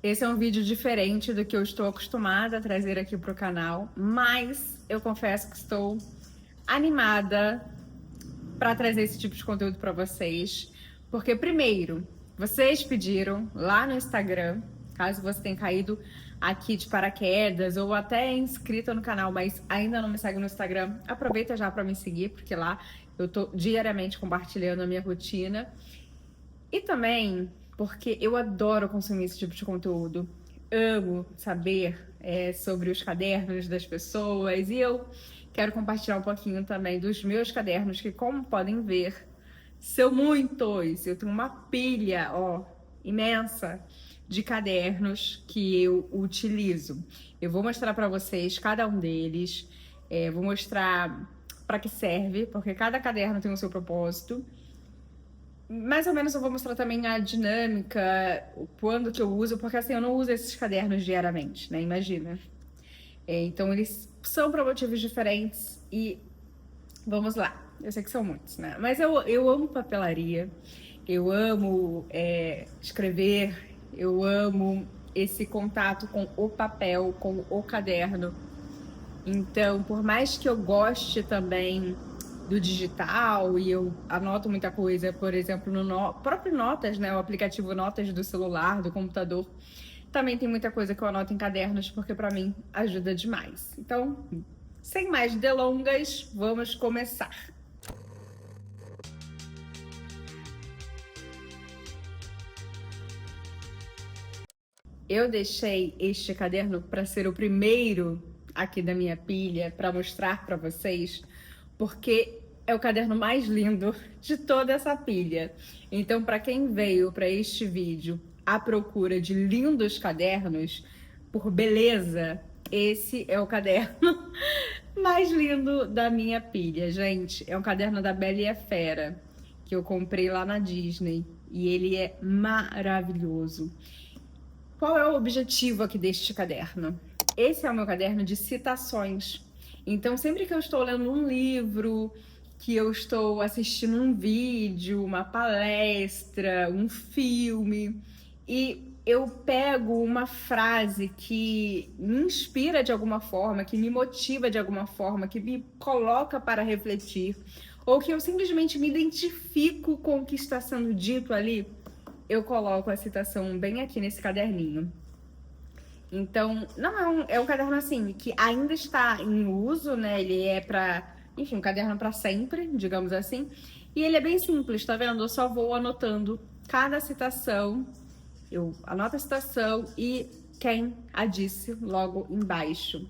Esse é um vídeo diferente do que eu estou acostumada a trazer aqui para o canal, mas eu confesso que estou animada para trazer esse tipo de conteúdo para vocês, porque primeiro, vocês pediram lá no Instagram, caso você tenha caído aqui de paraquedas ou até é inscrita no canal, mas ainda não me segue no Instagram, aproveita já para me seguir, porque lá eu tô diariamente compartilhando a minha rotina. E também porque eu adoro consumir esse tipo de conteúdo. Amo saber sobre os cadernos das pessoas e eu quero compartilhar um pouquinho também dos meus cadernos, que como podem ver, são muitos. Eu tenho uma pilha, ó, imensa de cadernos que eu utilizo. Eu vou mostrar para vocês cada um deles, vou mostrar para que serve, porque cada caderno tem o seu propósito. Mais ou menos eu vou mostrar também a dinâmica, quando que eu uso, porque assim, eu não uso esses cadernos diariamente, né? Imagina. Então eles são para motivos diferentes e vamos lá. Eu sei que são muitos, né? Mas eu amo papelaria, eu amo escrever, eu amo esse contato com o papel, com o caderno. Então, por mais que eu goste também do digital e eu anoto muita coisa, por exemplo, no próprio Notas, né, o aplicativo Notas do celular, do computador, também tem muita coisa que eu anoto em cadernos, porque para mim ajuda demais. Então, sem mais delongas, vamos começar. Eu deixei este caderno para ser o primeiro aqui da minha pilha para mostrar para vocês, porque é o caderno mais lindo de toda essa pilha. Então, para quem veio para este vídeo à procura de lindos cadernos por beleza, esse é o caderno mais lindo da minha pilha, gente. É um caderno da Bela e a Fera, que eu comprei lá na Disney, e ele é maravilhoso. Qual é o objetivo aqui deste caderno? Esse é o meu caderno de citações. Então, sempre que eu estou lendo um livro, que eu estou assistindo um vídeo, uma palestra, um filme, e eu pego uma frase que me inspira de alguma forma, que me motiva de alguma forma, que me coloca para refletir, ou que eu simplesmente me identifico com o que está sendo dito ali, eu coloco a citação bem aqui nesse caderninho. Então, não é um caderno assim, que ainda está em uso, né? Ele é enfim, um caderno para sempre, digamos assim. E ele é bem simples, tá vendo? Eu só vou anotando cada citação, eu anoto a citação e quem a disse logo embaixo.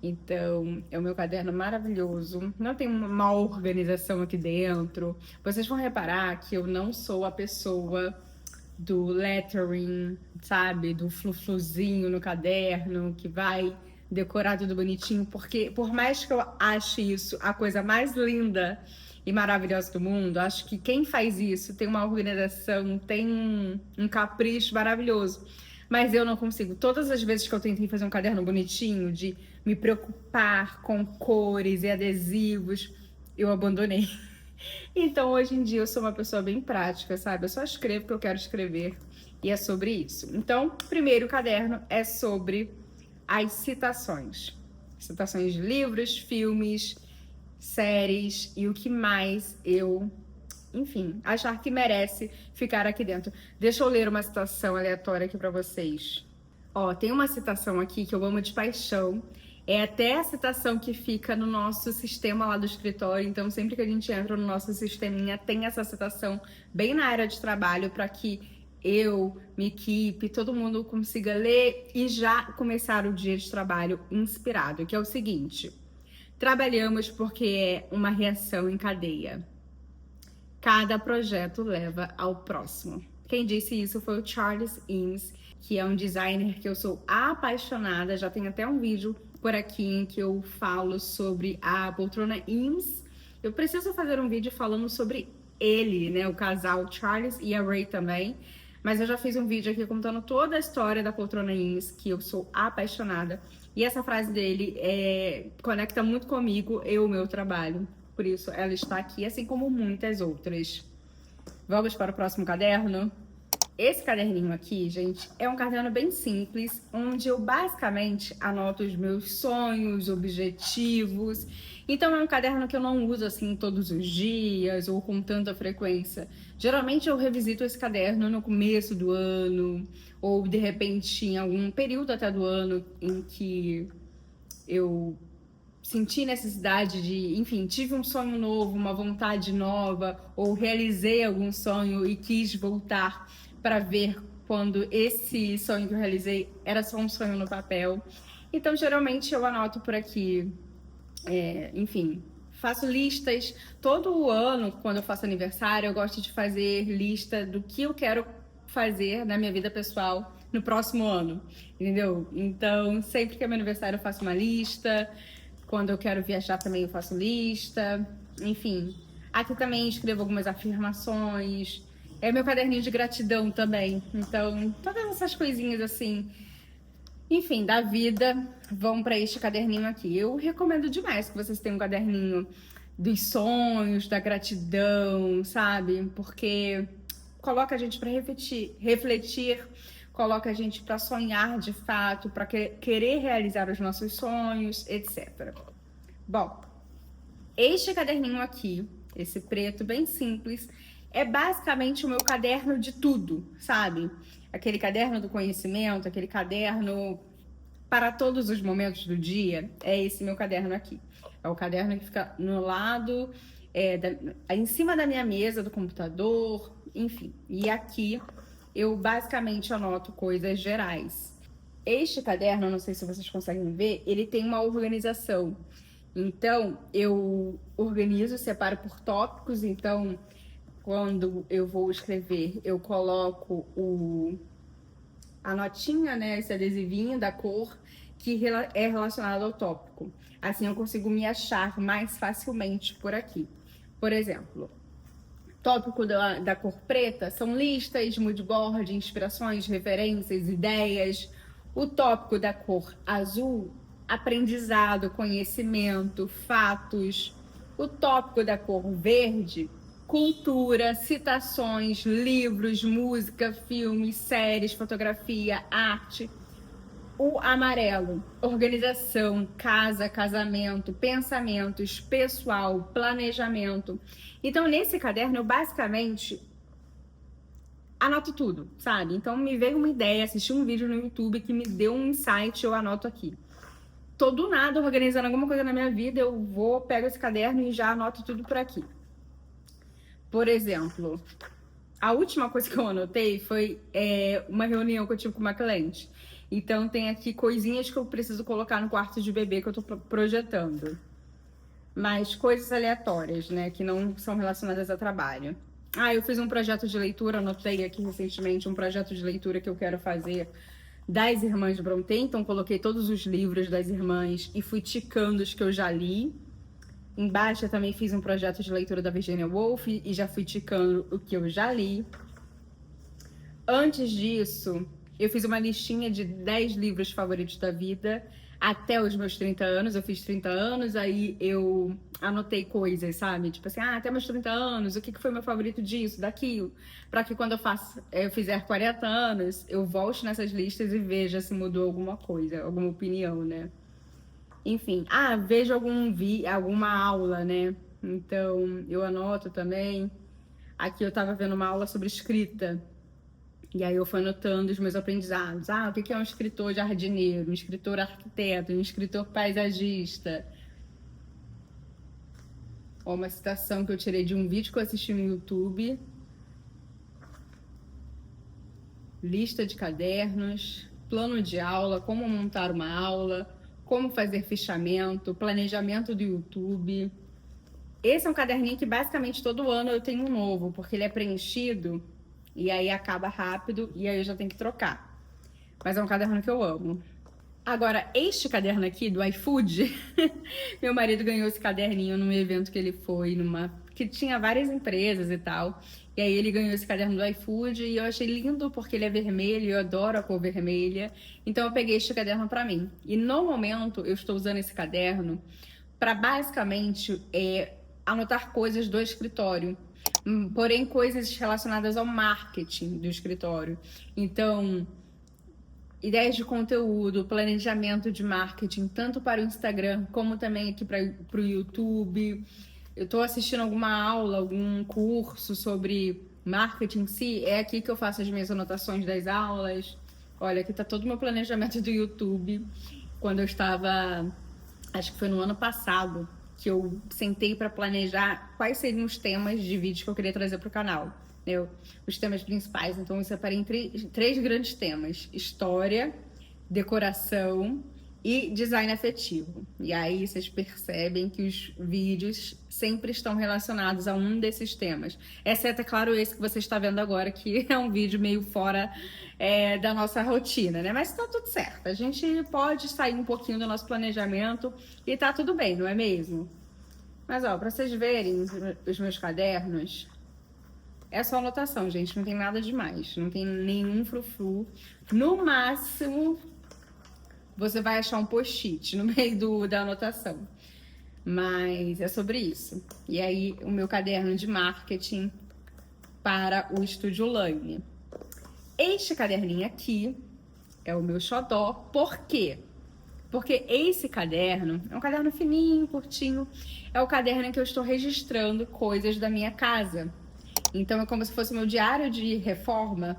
Então, é o meu caderno maravilhoso. Não tem uma organização aqui dentro. Vocês vão reparar que eu não sou a pessoa do lettering, sabe? Do frufruzinho no caderno, que vai decorar tudo bonitinho, porque por mais que eu ache isso a coisa mais linda e maravilhosa do mundo, acho que quem faz isso tem uma organização, tem um capricho maravilhoso. Mas eu não consigo. Todas as vezes que eu tentei fazer um caderno bonitinho, de me preocupar com cores e adesivos, eu abandonei. Então, hoje em dia, eu sou uma pessoa bem prática, sabe? Eu só escrevo o que eu quero escrever e é sobre isso. Então, o primeiro caderno é sobre as citações. Citações de livros, filmes, séries e o que mais eu, enfim, achar que merece ficar aqui dentro. Deixa eu ler uma citação aleatória aqui para vocês. Ó, tem uma citação aqui que eu amo de paixão. É até a citação que fica no nosso sistema lá do escritório. Então, sempre que a gente entra no nosso sisteminha, tem essa citação bem na área de trabalho para que eu, minha equipe, todo mundo consiga ler e já começar o dia de trabalho inspirado, que é o seguinte: trabalhamos porque é uma reação em cadeia. Cada projeto leva ao próximo. Quem disse isso foi o Charles Eames, que é um designer que eu sou apaixonada. Já tem até um vídeo por aqui em que eu falo sobre a poltrona Eames. Eu preciso fazer um vídeo falando sobre ele, né? O casal Charles e a Ray também. Mas eu já fiz um vídeo aqui contando toda a história da poltrona Eames, que eu sou apaixonada. E essa frase dele conecta muito comigo e o meu trabalho. Por isso, ela está aqui, assim como muitas outras. Vamos para o próximo caderno? Esse caderninho aqui, gente, é um caderno bem simples, onde eu basicamente anoto os meus sonhos, objetivos. Então é um caderno que eu não uso assim todos os dias ou com tanta frequência. Geralmente eu revisito esse caderno no começo do ano, ou de repente em algum período até do ano em que eu senti necessidade de, enfim, tive um sonho novo, uma vontade nova, ou realizei algum sonho e quis voltar para ver quando esse sonho que eu realizei era só um sonho no papel. Então, geralmente eu anoto por aqui, enfim, faço listas. Todo ano, quando eu faço aniversário, eu gosto de fazer lista do que eu quero fazer na minha vida pessoal no próximo ano, entendeu? Então, sempre que é meu aniversário, eu faço uma lista. Quando eu quero viajar também eu faço lista. Enfim, aqui também escrevo algumas afirmações. É meu caderninho de gratidão também. Então, todas essas coisinhas assim, enfim, da vida, vão para este caderninho aqui. Eu recomendo demais que vocês tenham um caderninho dos sonhos, da gratidão, sabe? Porque coloca a gente para refletir, coloca a gente para sonhar de fato, para querer realizar os nossos sonhos, etc. Bom, este caderninho aqui, esse preto bem simples, é basicamente o meu caderno de tudo, sabe? Aquele caderno do conhecimento, aquele caderno para todos os momentos do dia, é esse meu caderno aqui. É o caderno que fica no lado, em cima da minha mesa do computador, enfim. E aqui eu basicamente anoto coisas gerais. Este caderno, não sei se vocês conseguem ver, ele tem uma organização. Então, eu organizo, separo por tópicos. Então, quando eu vou escrever, eu coloco a notinha, né, esse adesivinho da cor que é relacionado ao tópico. Assim eu consigo me achar mais facilmente por aqui. Por exemplo, tópico da cor preta são listas, mood board, inspirações, referências, ideias. O tópico da cor azul, aprendizado, conhecimento, fatos. O tópico da cor verde, cultura, citações, livros, música, filmes, séries, fotografia, arte. O amarelo, organização, casa, casamento, pensamentos, pessoal, planejamento. Então, nesse caderno, eu basicamente anoto tudo, sabe? Então, me veio uma ideia, assisti um vídeo no YouTube que me deu um insight, eu anoto aqui. Tô do nada organizando alguma coisa na minha vida, eu vou, pego esse caderno e já anoto tudo por aqui. Por exemplo, a última coisa que eu anotei foi uma reunião que eu tive com uma cliente. Então tem aqui coisinhas que eu preciso colocar no quarto de bebê que eu tô projetando. Mas coisas aleatórias, né, que não são relacionadas a trabalho. Eu fiz um projeto de leitura, anotei aqui recentemente um projeto de leitura que eu quero fazer das Irmãs Brontë. Então coloquei todos os livros das irmãs e fui ticando os que eu já li. Embaixo eu também fiz um projeto de leitura da Virginia Woolf e já fui ticando o que eu já li. Antes disso, eu fiz uma listinha de 10 livros favoritos da vida até os meus 30 anos. Eu fiz 30 anos, aí eu anotei coisas, sabe? Tipo assim, até meus 30 anos, o que foi meu favorito disso, daquilo? Para que quando eu fizer 40 anos, eu volte nessas listas e veja se mudou alguma coisa, alguma opinião, né? Enfim, vejo alguma aula, né? Então, eu anoto também. Aqui eu tava vendo uma aula sobre escrita. E aí eu fui anotando os meus aprendizados. O que é um escritor jardineiro, um escritor arquiteto, um escritor paisagista? Uma citação que eu tirei de um vídeo que eu assisti no YouTube. Lista de cadernos, plano de aula, como montar uma aula, como fazer fichamento, planejamento do YouTube. Esse é um caderninho que basicamente todo ano eu tenho um novo, porque ele é preenchido e aí acaba rápido e aí eu já tenho que trocar. Mas é um caderno que eu amo. Agora, este caderno aqui do iFood, meu marido ganhou esse caderninho num evento que ele foi, que tinha várias empresas e tal. E aí ele ganhou esse caderno do iFood e eu achei lindo porque ele é vermelho, eu adoro a cor vermelha. Então eu peguei este caderno pra mim. E no momento eu estou usando esse caderno para basicamente anotar coisas do escritório. porém coisas relacionadas ao marketing do escritório. Então, ideias de conteúdo, planejamento de marketing, tanto para o Instagram como também aqui para o YouTube. Eu estou assistindo alguma aula, algum curso sobre marketing em si, é aqui que eu faço as minhas anotações das aulas. Olha, aqui está todo o meu planejamento do YouTube. Quando eu estava, acho que foi no ano passado, que eu sentei para planejar quais seriam os temas de vídeos que eu queria trazer para o canal. Os temas principais. Então, eu separei em três grandes temas: história, decoração e design afetivo. E aí vocês percebem que os vídeos sempre estão relacionados a um desses temas. Exceto, é claro, esse que você está vendo agora, que é um vídeo meio fora da nossa rotina, né? Mas tá tudo certo. A gente pode sair um pouquinho do nosso planejamento e tá tudo bem, não é mesmo? Mas, ó, para vocês verem os meus cadernos, é só anotação, gente. Não tem nada demais. Não tem nenhum frufru. No máximo, você vai achar um post-it no meio da anotação. Mas é sobre isso. E aí, o meu caderno de marketing para o Estúdio Laine. Este caderninho aqui é o meu xodó. Por quê? Porque esse caderno é um caderno fininho, curtinho. É o caderno em que eu estou registrando coisas da minha casa. Então, é como se fosse meu diário de reforma,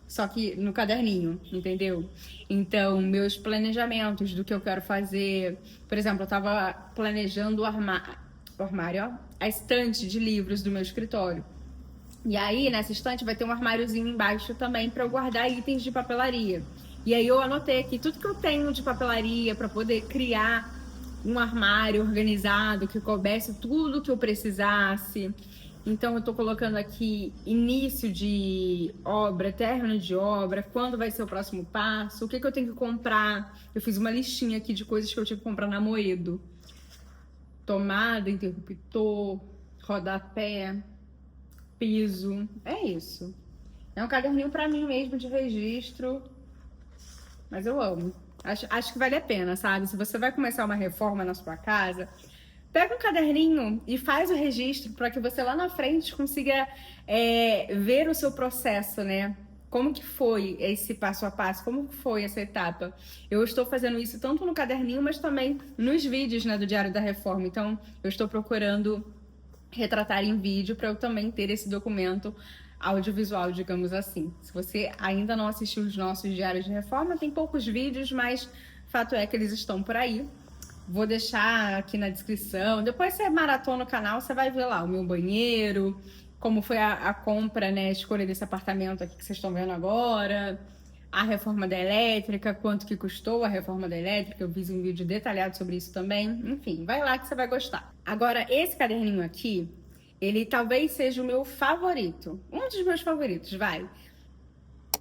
só que no caderninho, entendeu? Então, meus planejamentos do que eu quero fazer. Por exemplo, eu tava planejando o armário, ó, a estante de livros do meu escritório. E aí, nessa estante, vai ter um armáriozinho embaixo também para eu guardar itens de papelaria. E aí, eu anotei aqui tudo que eu tenho de papelaria para poder criar um armário organizado que coubesse tudo que eu precisasse. Então, eu tô colocando aqui início de obra, término de obra, quando vai ser o próximo passo, o que eu tenho que comprar. Eu fiz uma listinha aqui de coisas que eu tinha que comprar na Moedo. Tomada, interruptor, rodapé, piso. É isso. É um caderninho pra mim mesmo de registro, mas eu amo. Acho que vale a pena, sabe? Se você vai começar uma reforma na sua casa, pega um caderninho e faz o registro para que você lá na frente consiga ver o seu processo, né? Como que foi esse passo a passo? Como que foi essa etapa? Eu estou fazendo isso tanto no caderninho, mas também nos vídeos, né, do Diário da Reforma. Então, eu estou procurando retratar em vídeo para eu também ter esse documento audiovisual, digamos assim. Se você ainda não assistiu os nossos Diários de Reforma, tem poucos vídeos, mas fato é que eles estão por aí. Vou deixar aqui na descrição. Depois você maratona o canal, você vai ver lá o meu banheiro, como foi a compra, né, a escolha desse apartamento aqui que vocês estão vendo agora, a reforma da elétrica, quanto que custou a reforma da elétrica, eu fiz um vídeo detalhado sobre isso também. Enfim, vai lá que você vai gostar. Agora, esse caderninho aqui, ele talvez seja o meu favorito, um dos meus favoritos, vai.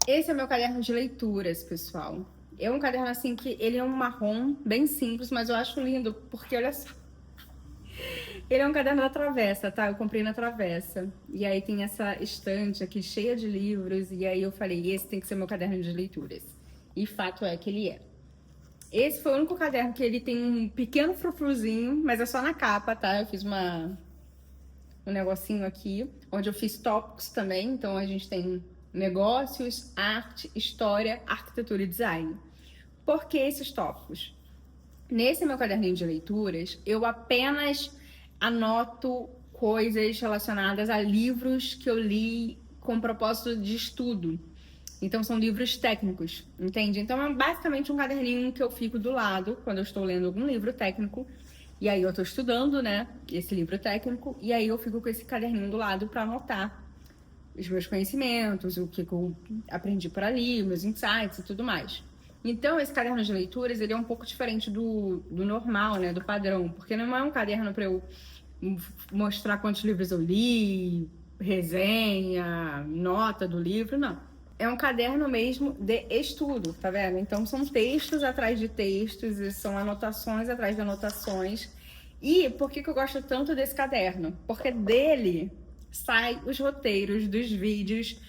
Esse é o meu caderno de leituras, pessoal. É um caderno assim que ele é um marrom bem simples, mas eu acho lindo, porque olha só. Ele é um caderno da Travessa, tá? Eu comprei na Travessa. E aí tem essa estante aqui cheia de livros, e aí eu falei, esse tem que ser meu caderno de leituras. E fato é que ele é. Esse foi o único caderno que ele tem um pequeno frufruzinho, mas é só na capa, tá? Eu fiz um negocinho aqui, onde eu fiz tópicos também. Então a gente tem negócios, arte, história, arquitetura e design. Por que esses tópicos? Nesse meu caderninho de leituras, eu apenas anoto coisas relacionadas a livros que eu li com propósito de estudo. Então, são livros técnicos, entende? Então, é basicamente um caderninho que eu fico do lado quando eu estou lendo algum livro técnico. E aí, eu estou estudando, né, esse livro técnico. E aí, eu fico com esse caderninho do lado para anotar os meus conhecimentos, o que eu aprendi por ali, meus insights e tudo mais. Então, esse caderno de leituras, ele é um pouco diferente do normal, né, do padrão, porque não é um caderno para eu mostrar quantos livros eu li, resenha, nota do livro, não. É um caderno mesmo de estudo, tá vendo? Então, são textos atrás de textos, e são anotações atrás de anotações. E por que eu gosto tanto desse caderno? Porque dele sai os roteiros dos vídeos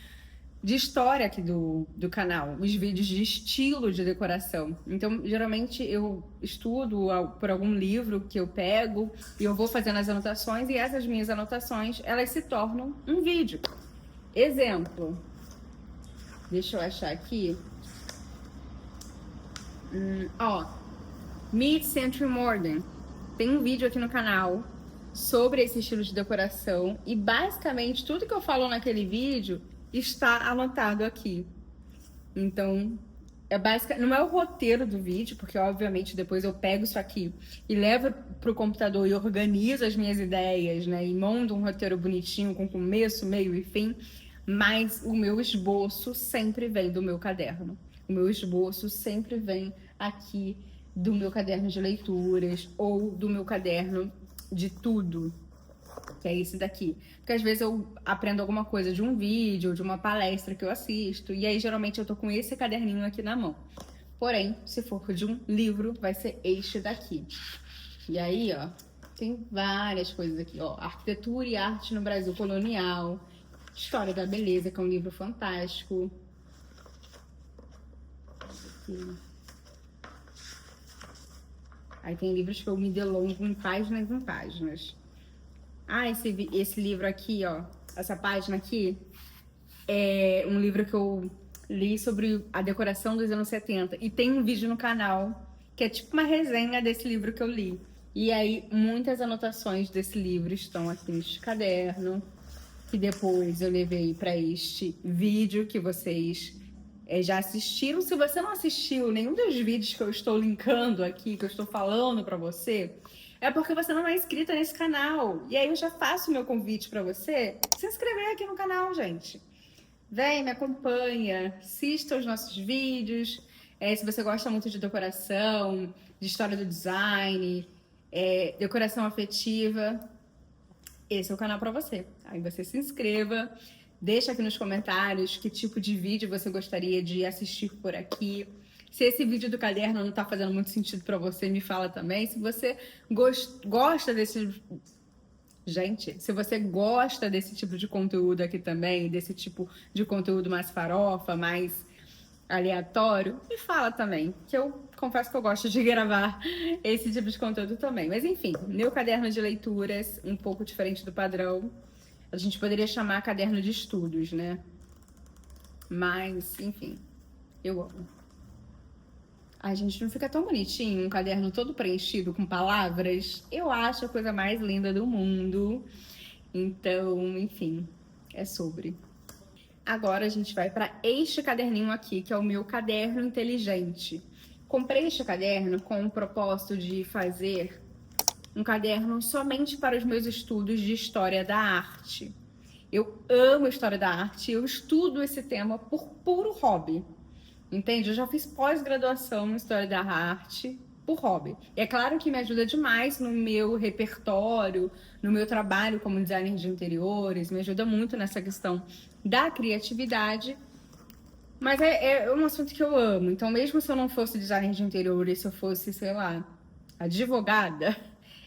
de história aqui do canal, os vídeos de estilo de decoração. Então, geralmente eu estudo por algum livro que eu pego e eu vou fazendo as anotações, e essas minhas anotações, elas se tornam um vídeo. Exemplo, deixa eu achar aqui. Ó, Mid-Century Modern. Tem um vídeo aqui no canal sobre esse estilo de decoração e basicamente tudo que eu falo naquele vídeo está anotado aqui. Então, não é o roteiro do vídeo, porque obviamente depois eu pego isso aqui e levo pro computador e organizo as minhas ideias, né? E monto um roteiro bonitinho com começo, meio e fim, mas o meu esboço sempre vem do meu caderno. O meu esboço sempre vem aqui do meu caderno de leituras ou do meu caderno de tudo, que é esse daqui. Porque às vezes eu aprendo alguma coisa de um vídeo, de uma palestra que eu assisto, e aí geralmente eu tô com esse caderninho aqui na mão. Porém, se for de um livro, vai ser este daqui. E aí, ó, tem várias coisas aqui, ó. Arquitetura e Arte no Brasil Colonial, História da Beleza, que é um livro fantástico. Aqui. Aí tem livros que eu me delongo em páginas e páginas. Ah, esse livro aqui, ó, essa página aqui, é um livro que eu li sobre a decoração dos anos 70. E tem um vídeo no canal que é tipo uma resenha desse livro que eu li. E aí, muitas anotações desse livro estão aqui neste caderno, que depois eu levei para este vídeo que vocês já assistiram. Se você não assistiu nenhum dos vídeos que eu estou linkando aqui, que eu estou falando para você, é porque você não é inscrita nesse canal. E aí eu já faço o meu convite para você se inscrever aqui no canal, gente. Vem, me acompanha, assista os nossos vídeos. Se você gosta muito de decoração, de história do design, decoração afetiva, esse é o canal para você. Aí você se inscreva, deixa aqui nos comentários que tipo de vídeo você gostaria de assistir por aqui. Se esse vídeo do caderno não tá fazendo muito sentido para você, me fala também. Se você gosta desse... Gente, se você gosta desse tipo de conteúdo aqui também, desse tipo de conteúdo mais farofa, mais aleatório, me fala também, que eu confesso que eu gosto de gravar esse tipo de conteúdo também. Mas enfim, meu caderno de leituras, um pouco diferente do padrão. A gente poderia chamar caderno de estudos, né? Mas, enfim, eu amo. Ai, gente, não fica tão bonitinho um caderno todo preenchido com palavras? Eu acho a coisa mais linda do mundo. Então, enfim, é sobre. Agora a gente vai para este caderninho aqui, que é o meu caderno inteligente. Comprei este caderno com o propósito de fazer um caderno somente para os meus estudos de História da Arte. Eu amo História da Arte, eu estudo esse tema por puro hobby. Entende? Eu já fiz pós-graduação em História da Arte por hobby. E é claro que me ajuda demais no meu repertório, no meu trabalho como designer de interiores, me ajuda muito nessa questão da criatividade, mas é um assunto que eu amo. Então, mesmo se eu não fosse designer de interiores, se eu fosse, sei lá, advogada,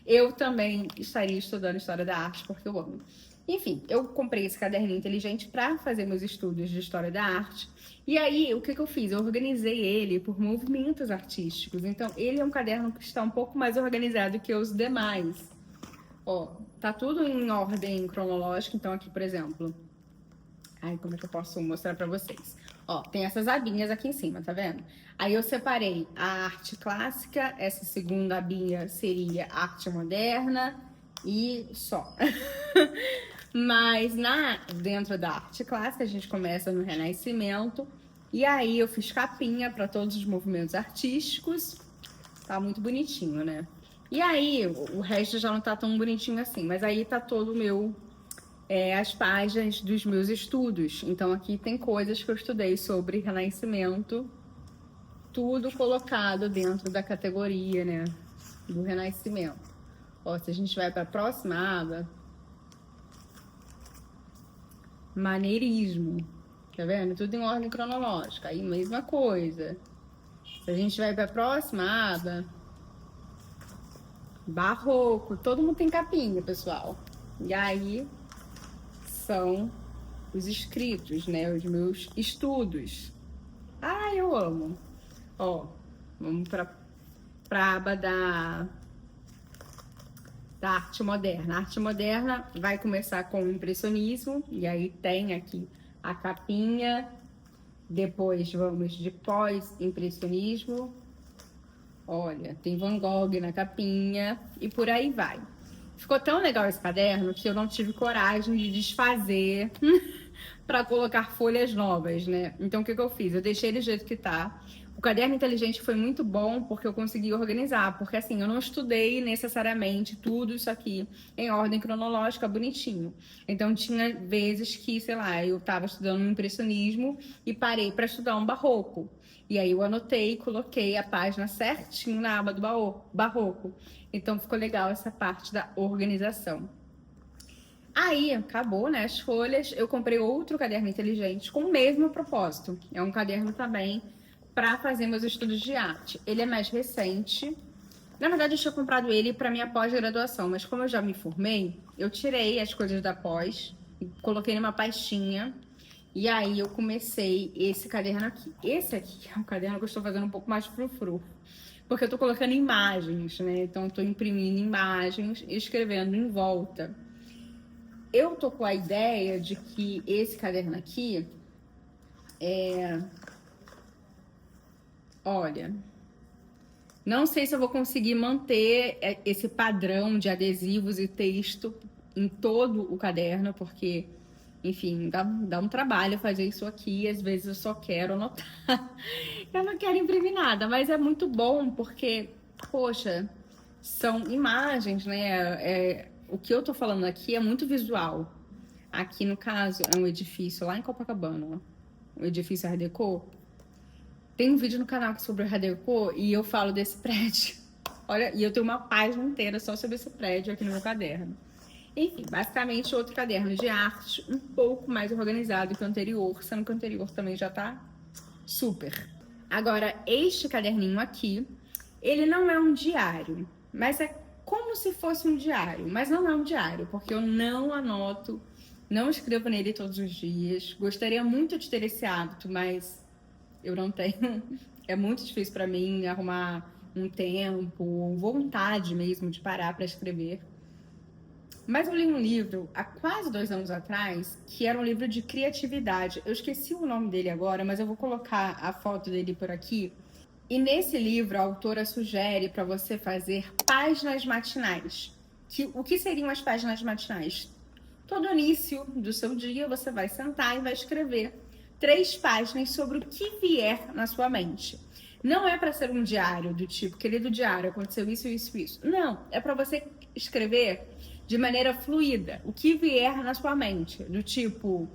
eu também estaria estudando História da Arte, porque eu amo. Enfim, eu comprei esse caderninho inteligente para fazer meus estudos de História da Arte. E aí, o que eu fiz? Eu organizei ele por movimentos artísticos. Então, ele é um caderno que está um pouco mais organizado que os demais. Ó, tá tudo em ordem cronológica. Então, aqui, por exemplo... Ai, como é que eu posso mostrar pra vocês? Ó, tem essas abinhas aqui em cima, tá vendo? Aí eu separei a arte clássica, essa segunda abinha seria arte moderna e só. Mas dentro da arte clássica, a gente começa no Renascimento. E aí eu fiz capinha para todos os movimentos artísticos. Tá muito bonitinho, né? E aí, o resto já não tá tão bonitinho assim. Mas aí tá todo o meu... as páginas dos meus estudos. Então aqui tem coisas que eu estudei sobre Renascimento, tudo colocado dentro da categoria, né, do Renascimento. Ó, se a gente vai para a próxima aba, maneirismo, tá vendo? Tudo em ordem cronológica. Aí mesma coisa. Se a gente vai para a próxima aba, barroco, todo mundo tem capinha, pessoal. E aí são os escritos, né? Os meus estudos. Ah, eu amo. Ó, vamos pra aba da arte moderna. A arte moderna vai começar com o impressionismo, e aí tem aqui a capinha. Depois vamos de pós-impressionismo. Olha, tem Van Gogh na capinha e por aí vai. Ficou tão legal esse caderno que eu não tive coragem de desfazer para colocar folhas novas, né? Então o que eu fiz? Eu deixei ele do jeito que tá. O caderno inteligente foi muito bom porque eu consegui organizar, porque assim, eu não estudei necessariamente tudo isso aqui em ordem cronológica, bonitinho. Então tinha vezes que, sei lá, eu tava estudando um impressionismo e parei para estudar um barroco. E aí eu anotei, coloquei a página certinho na aba do barroco. Então ficou legal essa parte da organização. Aí, acabou, né, as folhas, eu comprei outro caderno inteligente com o mesmo propósito. É um caderno também para fazer meus estudos de arte. Ele é mais recente. Na verdade, eu tinha comprado ele para minha pós-graduação, mas como eu já me formei, eu tirei as coisas da pós, coloquei numa pastinha, e aí eu comecei esse caderno aqui. Esse aqui é um caderno que eu estou fazendo um pouco mais frufru, porque eu estou colocando imagens, né? Então, eu estou imprimindo imagens e escrevendo em volta. Eu tô com a ideia de que esse caderno aqui olha, não sei se eu vou conseguir manter esse padrão de adesivos e texto em todo o caderno, porque, enfim, dá um trabalho fazer isso aqui, às vezes eu só quero anotar. Eu não quero imprimir nada, mas é muito bom porque, poxa, são imagens, né? O que eu tô falando aqui é muito visual. Aqui, no caso, é um edifício lá em Copacabana, ó. Um edifício Art Deco. Tem um vídeo no canal sobre o Art Deco e eu falo desse prédio. Olha, e eu tenho uma página inteira só sobre esse prédio aqui no meu caderno. Enfim, basicamente outro caderno de arte, um pouco mais organizado que o anterior, sendo que o anterior também já tá super. Agora, este caderninho aqui, ele não é um diário, mas é como se fosse um diário, mas não é um diário, porque eu não anoto, não escrevo nele todos os dias. Gostaria muito de ter esse hábito, mas eu não tenho. É muito difícil para mim arrumar um tempo, vontade mesmo de parar para escrever. Mas eu li um livro há quase 2 anos atrás, que era um livro de criatividade. Eu esqueci o nome dele agora, mas eu vou colocar a foto dele por aqui. E nesse livro, a autora sugere para você fazer páginas matinais. O que seriam as páginas matinais? Todo início do seu dia, você vai sentar e vai escrever 3 páginas sobre o que vier na sua mente. Não é para ser um diário do tipo, querido diário, aconteceu isso, isso, isso. Não, é para você escrever de maneira fluida o que vier na sua mente. Do tipo,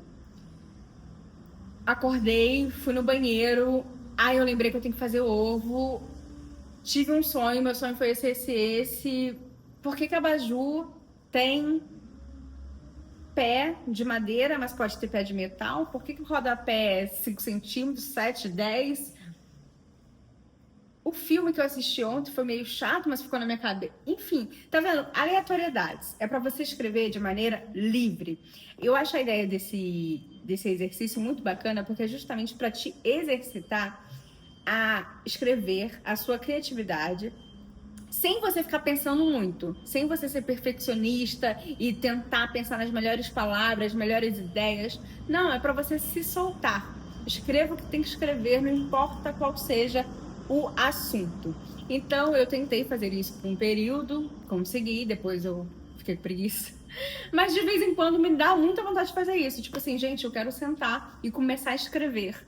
acordei, fui no banheiro, eu lembrei que eu tenho que fazer ovo, tive um sonho, meu sonho foi esse. Por que a abajur tem pé de madeira, mas pode ter pé de metal? Por que o rodapé é 5 centímetros, 7, 10? O filme que eu assisti ontem foi meio chato, mas ficou na minha cabeça. Enfim, tá vendo? Aleatoriedades. É para você escrever de maneira livre. Eu acho a ideia desse exercício muito bacana, porque é justamente para te exercitar a escrever a sua criatividade sem você ficar pensando muito, sem você ser perfeccionista e tentar pensar nas melhores palavras, melhores ideias. Não, é para você se soltar. Escreva o que tem que escrever, não importa qual seja o assunto. Então eu tentei fazer isso por um período, consegui, depois eu fiquei com preguiça. Mas de vez em quando me dá muita vontade de fazer isso. Tipo assim, gente, eu quero sentar e começar a escrever.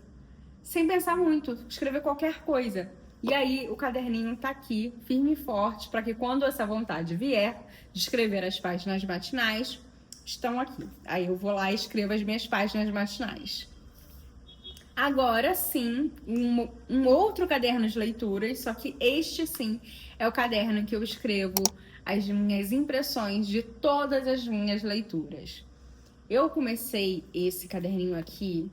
Sem pensar muito, escrever qualquer coisa. E aí o caderninho tá aqui, firme e forte, para que quando essa vontade vier de escrever as páginas matinais, estão aqui. Aí eu vou lá e escrevo as minhas páginas matinais. Agora sim, um outro caderno de leituras, só que este sim é o caderno que eu escrevo as minhas impressões de todas as minhas leituras. Eu comecei esse caderninho aqui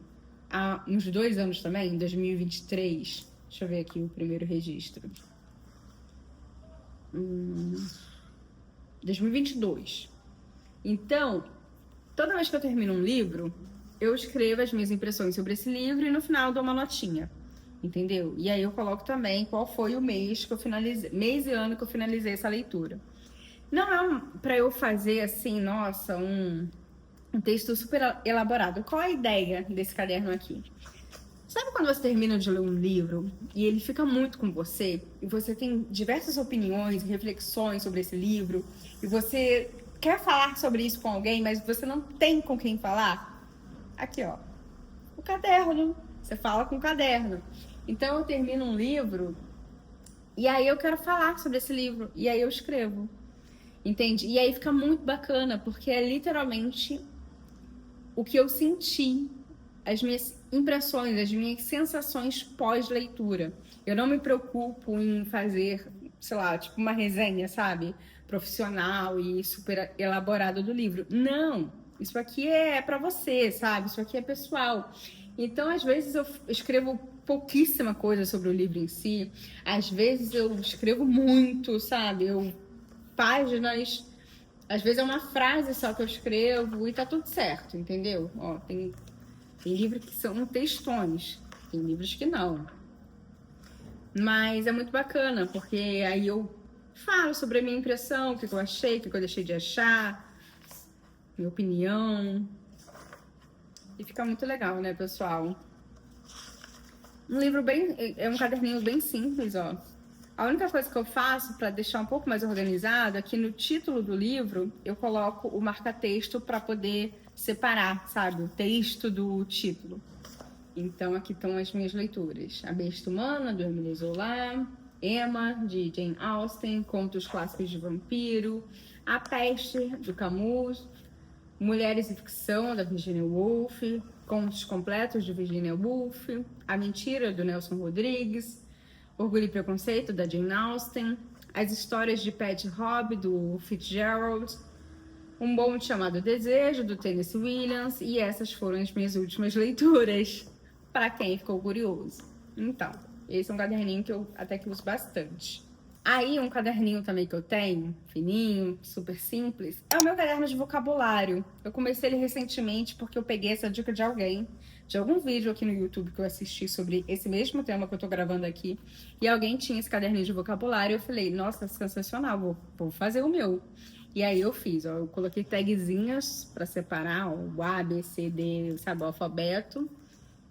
há uns 2 anos também, em 2023. Deixa eu ver aqui o primeiro registro. 2022. Então, toda vez que eu termino um livro, eu escrevo as minhas impressões sobre esse livro e no final dou uma notinha, entendeu? E aí eu coloco também qual foi o mês que eu finalizei, mês e ano que eu finalizei essa leitura. Não é para eu fazer assim, nossa, um texto super elaborado. Qual é a ideia desse caderno aqui? Sabe quando você termina de ler um livro e ele fica muito com você, e você tem diversas opiniões e reflexões sobre esse livro, e você quer falar sobre isso com alguém, mas você não tem com quem falar? Aqui, ó, o caderno. Você fala com o caderno. Então eu termino um livro e aí eu quero falar sobre esse livro, e aí eu escrevo. Entende? E aí fica muito bacana, porque é literalmente o que eu senti, as minhas impressões, as minhas sensações pós-leitura. Eu não me preocupo em fazer, sei lá, tipo uma resenha, sabe? Profissional e super elaborada do livro. Não! Isso aqui é pra você, sabe? Isso aqui é pessoal. Então, às vezes, eu escrevo pouquíssima coisa sobre o livro em si. Às vezes, eu escrevo muito, sabe? Páginas, às vezes é uma frase só que eu escrevo e tá tudo certo, entendeu? Ó, tem livros que são textões, tem livros que não. Mas é muito bacana, porque aí eu falo sobre a minha impressão, o que eu achei, o que eu deixei de achar, minha opinião. E fica muito legal, né, pessoal? Um livro bem... é um caderninho bem simples, ó. A única coisa que eu faço para deixar um pouco mais organizado é que no título do livro eu coloco o marca-texto para poder separar, sabe, o texto do título. Então aqui estão as minhas leituras: A Besta Humana, do Émile Zola, Emma, de Jane Austen, Contos Clássicos de Vampiro, A Peste, do Camus, Mulheres e Ficção, da Virginia Woolf, Contos Completos, de Virginia Woolf, A Mentira, do Nelson Rodrigues, Orgulho e Preconceito, da Jane Austen, As Histórias de Pet Robb, do Fitzgerald, Um Bonde Chamado Desejo, do Tennessee Williams, e essas foram as minhas últimas leituras, para quem ficou curioso. Então, esse é um caderninho que eu até que uso bastante. Aí, um caderninho também que eu tenho, fininho, super simples, é o meu caderno de vocabulário. Eu comecei ele recentemente porque eu peguei essa dica de alguém, de algum vídeo aqui no YouTube que eu assisti sobre esse mesmo tema que eu tô gravando aqui, e alguém tinha esse caderninho de vocabulário, e eu falei, nossa, sensacional, vou fazer o meu. E aí eu fiz, ó, eu coloquei tagzinhas para separar, ó, o A, B, C, D, sabe, o alfabeto.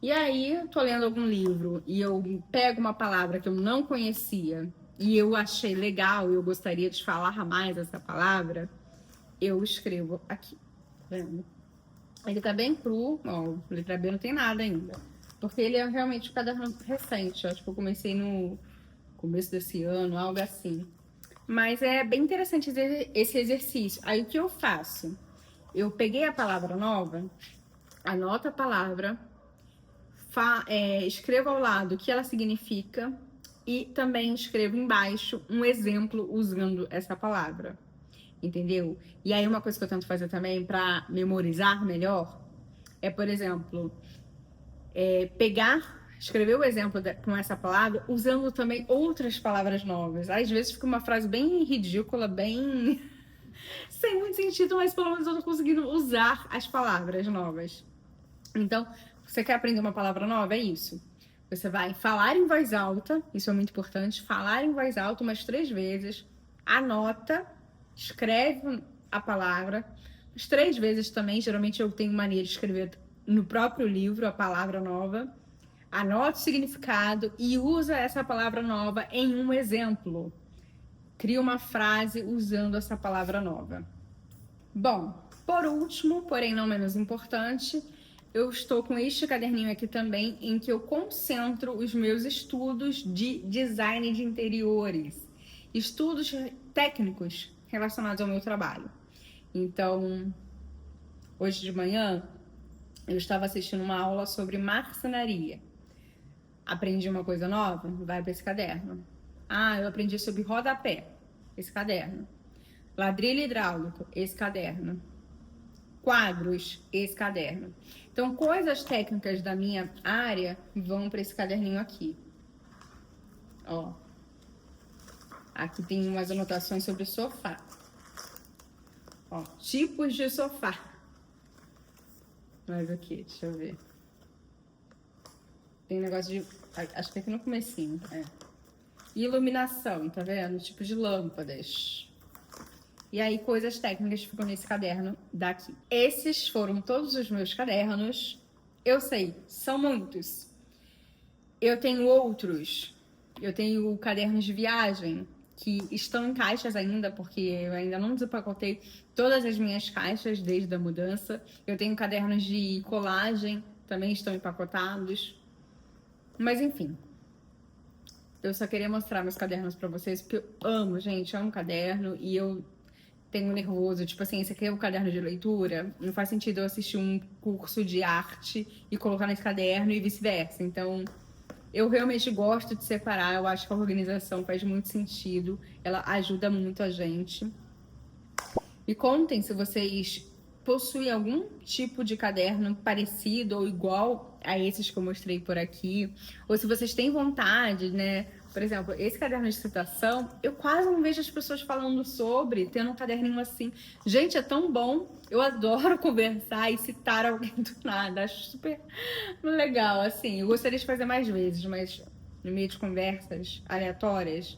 E aí, eu tô lendo algum livro e eu pego uma palavra que eu não conhecia e eu achei legal e eu gostaria de falar mais essa palavra, eu escrevo aqui, tá vendo? Ele tá bem cru, ó, o letra B não tem nada ainda, porque ele é realmente um caderno recente, ó, tipo, eu comecei no começo desse ano, algo assim. Mas é bem interessante esse exercício. Aí, o que eu faço? Eu peguei a palavra nova, anoto a palavra, escrevo ao lado o que ela significa e também escrevo embaixo um exemplo usando essa palavra, entendeu? E aí uma coisa que eu tento fazer também para memorizar melhor é, por exemplo, escrever o exemplo com essa palavra usando também outras palavras novas. Às vezes fica uma frase bem ridícula, bem sem muito sentido, mas pelo menos eu tô conseguindo usar as palavras novas. Então, você quer aprender uma palavra nova? É isso. Você vai falar em voz alta, isso é muito importante, falar em voz alta umas 3 vezes, anota, escreve a palavra, umas 3 vezes também, geralmente eu tenho mania de escrever no próprio livro a palavra nova, anota o significado e usa essa palavra nova em um exemplo. Cria uma frase usando essa palavra nova. Bom, por último, porém não menos importante, eu estou com este caderninho aqui também, em que eu concentro os meus estudos de design de interiores, estudos técnicos relacionados ao meu trabalho. Então, hoje de manhã, eu estava assistindo uma aula sobre marcenaria. Aprendi uma coisa nova? Vai para esse caderno. Ah, eu aprendi sobre rodapé, esse caderno. Ladrilho hidráulico, esse caderno. Quadros, esse caderno. Então, coisas técnicas da minha área vão para esse caderninho aqui. Ó. Aqui tem umas anotações sobre sofá. Ó, tipos de sofá. Mais aqui, deixa eu ver. Tem negócio de... Acho que é aqui no comecinho, Iluminação, tá vendo? Tipo de lâmpadas. E aí, coisas técnicas ficam nesse caderno daqui. Esses foram todos os meus cadernos. Eu sei, são muitos. Eu tenho outros. Eu tenho cadernos de viagem que estão em caixas ainda, porque eu ainda não desempacotei todas as minhas caixas desde a mudança. Eu tenho cadernos de colagem, também estão empacotados. Mas enfim, eu só queria mostrar meus cadernos pra vocês, porque eu amo, gente, eu amo caderno e eu tenho nervoso. Tipo assim, esse aqui é o caderno de leitura, não faz sentido eu assistir um curso de arte e colocar nesse caderno e vice-versa. Então, eu realmente gosto de separar, eu acho que a organização faz muito sentido, ela ajuda muito a gente. Me contem se vocês possuem algum tipo de caderno parecido ou igual a esses que eu mostrei por aqui, ou se vocês têm vontade, né? Por exemplo, esse caderno de citação, eu quase não vejo as pessoas falando sobre, tendo um caderninho assim. Gente, é tão bom, eu adoro conversar e citar alguém do nada, acho super legal, assim. Eu gostaria de fazer mais vezes, mas no meio de conversas aleatórias,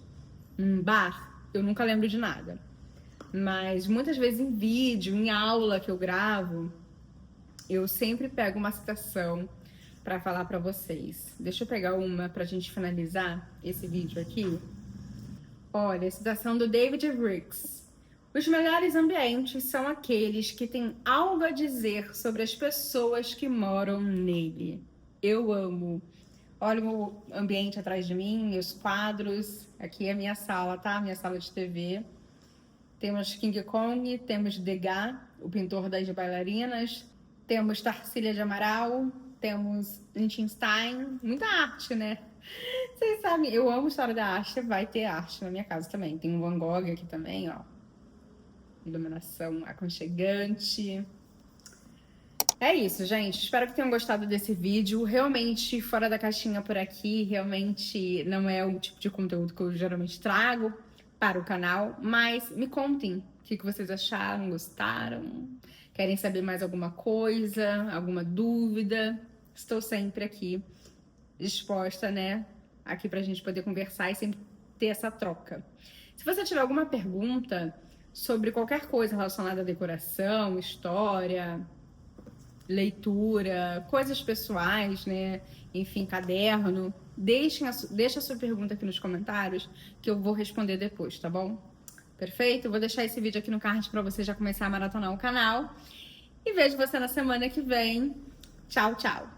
num bar, eu nunca lembro de nada. Mas muitas vezes em vídeo, em aula que eu gravo, eu sempre pego uma citação para falar para vocês. Deixa eu pegar uma pra gente finalizar esse vídeo aqui. Olha, a citação do David Ricks. Os melhores ambientes são aqueles que têm algo a dizer sobre as pessoas que moram nele. Eu amo. Olha o ambiente atrás de mim, os quadros. Aqui é a minha sala, tá? Minha sala de TV. Temos King Kong, temos Degas, o pintor das bailarinas, temos Tarsila de Amaral, temos Liechtenstein, muita arte, né? Vocês sabem, eu amo história da arte, vai ter arte na minha casa também. Tem um Van Gogh aqui também, ó. Iluminação aconchegante. É isso, gente. Espero que tenham gostado desse vídeo. Realmente, fora da caixinha por aqui, realmente não é o tipo de conteúdo que eu geralmente trago para o canal, mas me contem o que vocês acharam, gostaram, querem saber mais alguma coisa, alguma dúvida. Estou sempre aqui disposta, né, aqui pra gente poder conversar e sempre ter essa troca. Se você tiver alguma pergunta sobre qualquer coisa relacionada à decoração, história, leitura, coisas pessoais, né? Enfim, caderno. Deixa a sua pergunta aqui nos comentários que eu vou responder depois, tá bom? Perfeito? Eu vou deixar esse vídeo aqui no card para você já começar a maratonar o canal. E vejo você na semana que vem. Tchau, tchau!